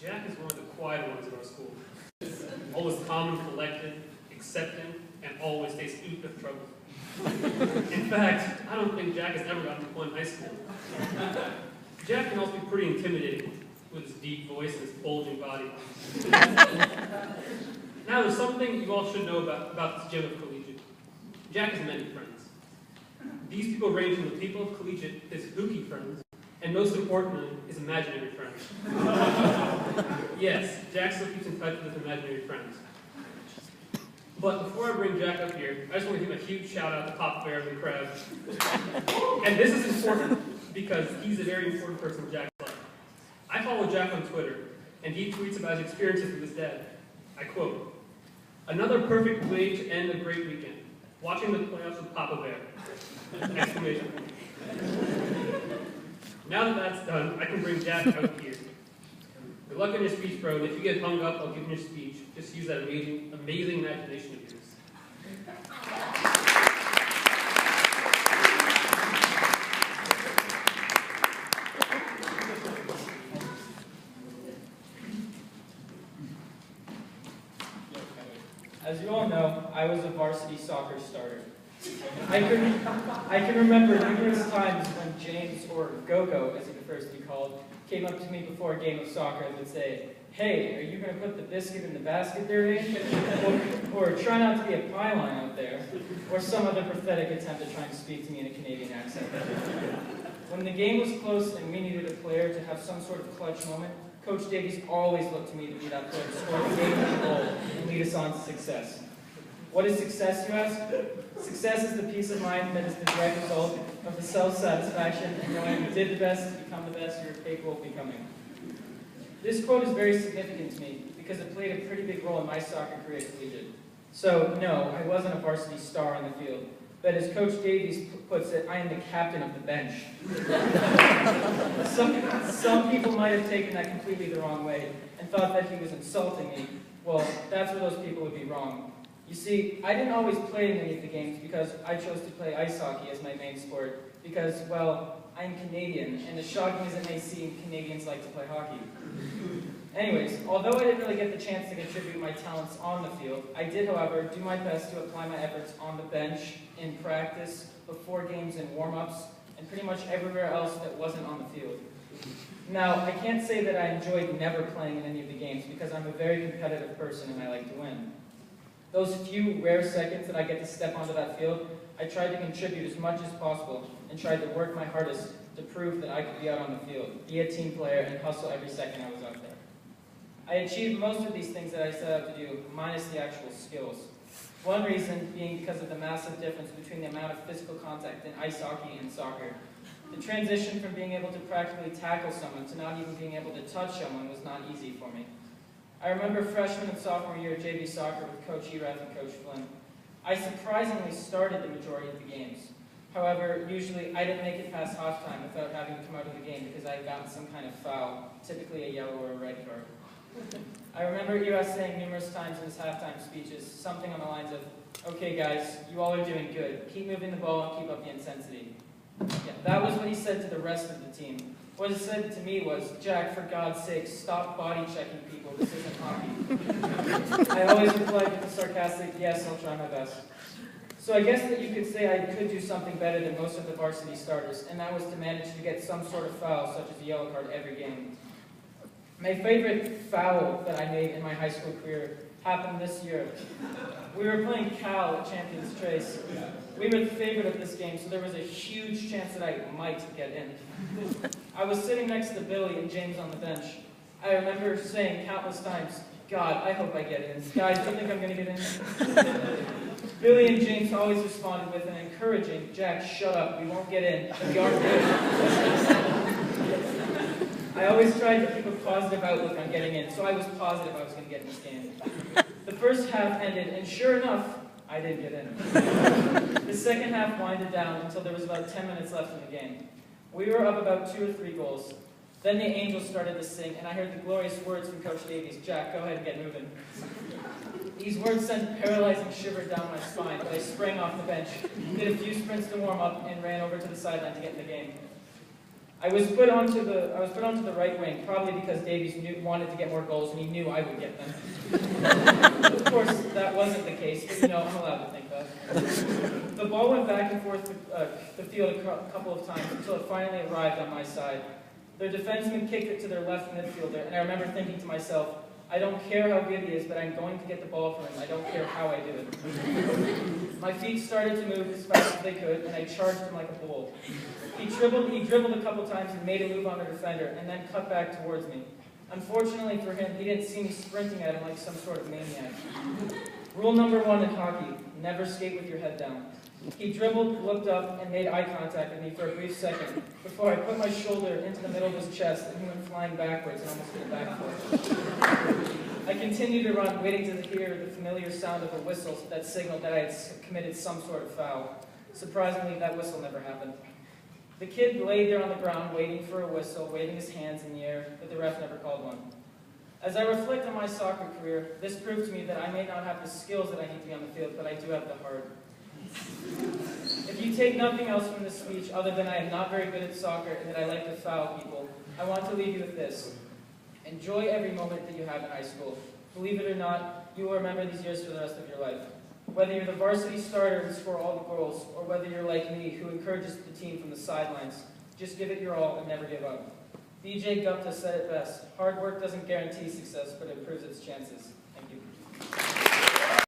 Jack is one of the quiet ones in our school. Always calm and collected, accepting, and always stays out of trouble. In fact, I don't think Jack has ever gotten to point in high school. Jack can also be pretty intimidating with his deep voice and his bulging body. Now, there's something you all should know about this gym of Collegiate. Jack has many friends. These people range from the people of Collegiate, his hooky friends, and most importantly, his imaginary friends. Yes, Jack still keeps in touch with his imaginary friends. But before I bring Jack up here, I just want to give a huge shout out to Papa Bear and the Crab. And this is important because he's a very important person in Jack's life. I follow Jack on Twitter, and he tweets about his experiences with his dad. I quote, "Another perfect way to end a great weekend. Watching the playoffs with Papa Bear." Exclamation point. Now that that's done, I can bring Jack out here. Good luck in your speech, bro, and if you get hung up, I'll give you your speech. Just use that amazing imagination of yours. As you all know, I was a varsity soccer starter. I can remember numerous times when James, or Go-Go as he prefers to be called, came up to me before a game of soccer and would say, "Hey, are you going to put the biscuit in the basket there, Abe?" or "Try not to be a pylon out there," or some other pathetic attempt at trying to speak to me in a Canadian accent. When the game was close and we needed a player to have some sort of clutch moment, Coach Davies always looked to me to be that player to score the game-winning goal and lead us on to success. What is success, you ask? Success is the peace of mind that is the direct result of the self-satisfaction and knowing you did the best to become the best you're capable of becoming. This quote is very significant to me because it played a pretty big role in my soccer career at Collegiate. So, no, I wasn't a varsity star on the field, but as Coach Davies puts it, I am the captain of the bench. Some people might have taken that completely the wrong way and thought that he was insulting me. Well, that's where those people would be wrong. You see, I didn't always play in any of the games because I chose to play ice hockey as my main sport because, well, I'm Canadian, and as shocking as it may seem, Canadians like to play hockey. Anyways, although I didn't really get the chance to contribute my talents on the field, I did, however, do my best to apply my efforts on the bench, in practice, before games and warm-ups, and pretty much everywhere else that wasn't on the field. Now, I can't say that I enjoyed never playing in any of the games because I'm a very competitive person and I like to win. Those few rare seconds that I get to step onto that field, I tried to contribute as much as possible and tried to work my hardest to prove that I could be out on the field, be a team player, and hustle every second I was out there. I achieved most of these things that I set out to do, minus the actual skills. One reason being because of the massive difference between the amount of physical contact in ice hockey and soccer. The transition from being able to practically tackle someone to not even being able to touch someone was not easy for me. I remember freshman and sophomore year JV soccer with Coach Erath and Coach Flynn. I surprisingly started the majority of the games. However, usually I didn't make it past halftime without having to come out of the game because I had gotten some kind of foul, typically a yellow or a red card. I remember Erath saying numerous times in his halftime speeches something on the lines of, "Okay guys, you all are doing good. Keep moving the ball and keep up the intensity." Yeah, that was what he said to the rest of the team. What he said to me was, "Jack, for God's sake, stop body checking people. This isn't hockey." I always replied with a sarcastic, "Yes, I'll try my best." So I guess that you could say I could do something better than most of the varsity starters, and that was to manage to get some sort of foul, such as a yellow card, every game. My favorite foul that I made in my high school career happened this year. We were playing Cal at Champions Trace. We were the favorite of this game, so there was a huge chance that I might get in. I was sitting next to Billy and James on the bench. I remember saying countless times, "God, I hope I get in. Guys, do you think I'm going to get in?" Billy and James always responded with an encouraging, "Jack, shut up, we won't get in, but we are good." I always tried to keep a positive outlook on getting in, so I was positive I was going to get in this game. The first half ended, and sure enough, I did get in. The second half winded down until there was about 10 minutes left in the game. We were up about 2 or 3 goals. Then the Angels started to sing, and I heard the glorious words from Coach Davies, "Jack, go ahead and get moving." These words sent a paralyzing shiver down my spine, but I sprang off the bench, did a few sprints to warm up, and ran over to the sideline to get in the game. I was put onto the right wing, probably because Davies wanted to get more goals and he knew I would get them. Of course, that wasn't the case, but I'm allowed to think that. The ball went back and forth the field a couple of times until it finally arrived on my side. Their defenseman kicked it to their left midfielder, and I remember thinking to myself, I don't care how good he is, but I'm going to get the ball from him. I don't care how I do it. My feet started to move as fast as they could, and I charged him like a bull. He dribbled a couple times and made a move on the defender, and then cut back towards me. Unfortunately for him, he didn't see me sprinting at him like some sort of maniac. Rule number 1 in hockey, never skate with your head down. He dribbled, looked up, and made eye contact with me for a brief second before I put my shoulder into the middle of his chest and he went flying backwards and almost did a backflip. I continued to run, waiting to hear the familiar sound of a whistle that signaled that I had committed some sort of foul. Surprisingly, that whistle never happened. The kid lay there on the ground waiting for a whistle, waving his hands in the air, but the ref never called one. As I reflect on my soccer career, this proved to me that I may not have the skills that I need to be on the field, but I do have the heart. If you take nothing else from this speech other than I am not very good at soccer and that I like to foul people, I want to leave you with this. Enjoy every moment that you have in high school. Believe it or not, you will remember these years for the rest of your life. Whether you're the varsity starter and score all the goals, or whether you're like me, who encourages the team from the sidelines, just give it your all and never give up. Vijay Gupta said it best, hard work doesn't guarantee success, but it improves its chances. Thank you.